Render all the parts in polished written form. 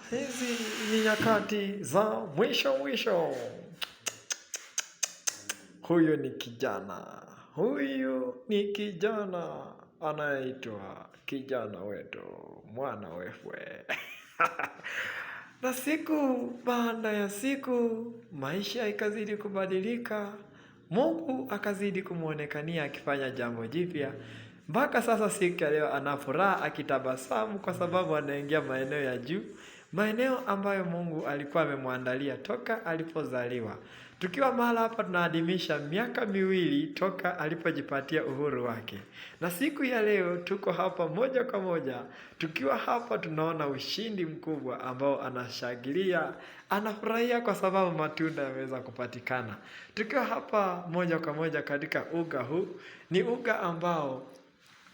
Hizi ni nyakati za mwisho. Huyu ni kijana anaitwa kijana wetu, mwana wefwe. Na siku baada ya siku, maisha ikazidi kubadilika. Mungu akazidi kumuonekania akifanya jambo jipya. Mpaka sasa siku ya leo ana furaha akitabasamu kwa sababu anaingia maeneo ya juu, maeneo ambayo Mungu alikuwa amemwandalia toka alipozaliwa. Tukiwa mahala hapa tunaadhimisha miaka 2 toka alipojipatia uhuru wake. Na siku ya leo tuko hapa moja kwa moja. Tukiwa hapa tunaona ushindi mkubwa ambao anashangilia, anafurahia kwa sababu matunda yameweza kupatikana. Tukiwa hapa moja kwa moja katika uga huu, ni uga ambao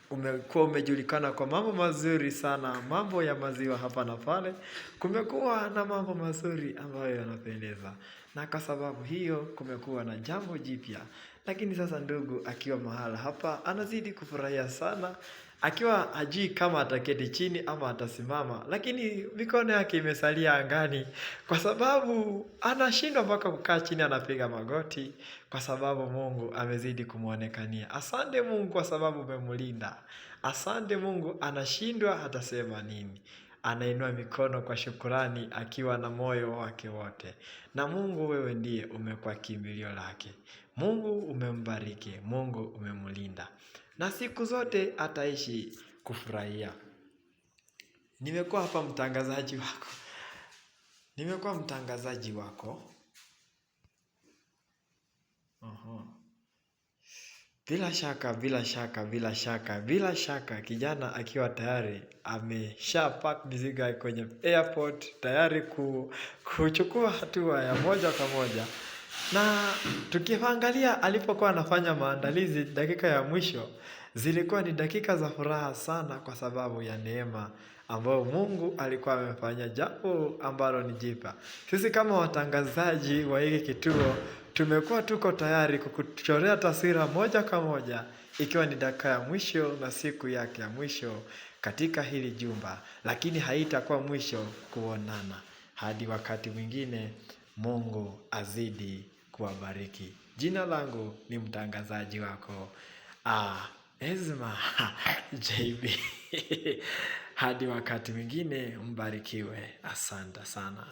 umekuwa umejulikana kwa mambo mazuri sana, mambo ya maziwa hapa na pale. Kumekuwa na mambo mazuri ambayo yanapendeza. Na kwa sababu hiyo kumekuwa na jambo jipya. Lakini sasa ndugu akiwa mahala hapa anazidi kufurahia sana. Akiwa hajui kama ataketi chini ama atasimama, lakini mikono yake imesalia angani kwa sababu anashindwa mpaka kukaa chini, anapiga magoti kwa sababu Mungu amezidi kumuonekania. Asante Mungu kwa sababu umemlinda. Asante Mungu, anashindwa atasema nini. Anainua mikono kwa shukrani akiwa na moyo wake wote. Na Mungu wewe ndiye umekuwa kimbilio lake. Mungu umembariki, Mungu umemlinda. Na siku zote ataishi kufurahia. Nimekuwa hapa mtangazaji wako. Nimekuwa mtangazaji wako. Bila shaka kijana akiwa tayari amesha pack mizigo kwenye airport tayari kuchukua hatua ya moja kwa moja. Na tukiangalia alipokuwa anafanya maandalizi dakika ya mwisho, zilikuwa ni dakika za furaha sana kwa sababu ya neema ambayo Mungu alikuwa amefanya, jambo ambalo ni jipya. Sisi kama watangazaji wa hiki kituo tumekuwa tuko tayari kukuchorea taswira moja kwa moja, ikiwa ni dakika ya mwisho na siku yake ya mwisho katika hili jumba, lakini haitakuwa mwisho kuonana. Hadi wakati mwingine, Mungu azidi kuwabariki. Jina langu ni mtangazaji wako Ezma JB. Hadi wakati mwingine, mbarikiwe. Asante sana.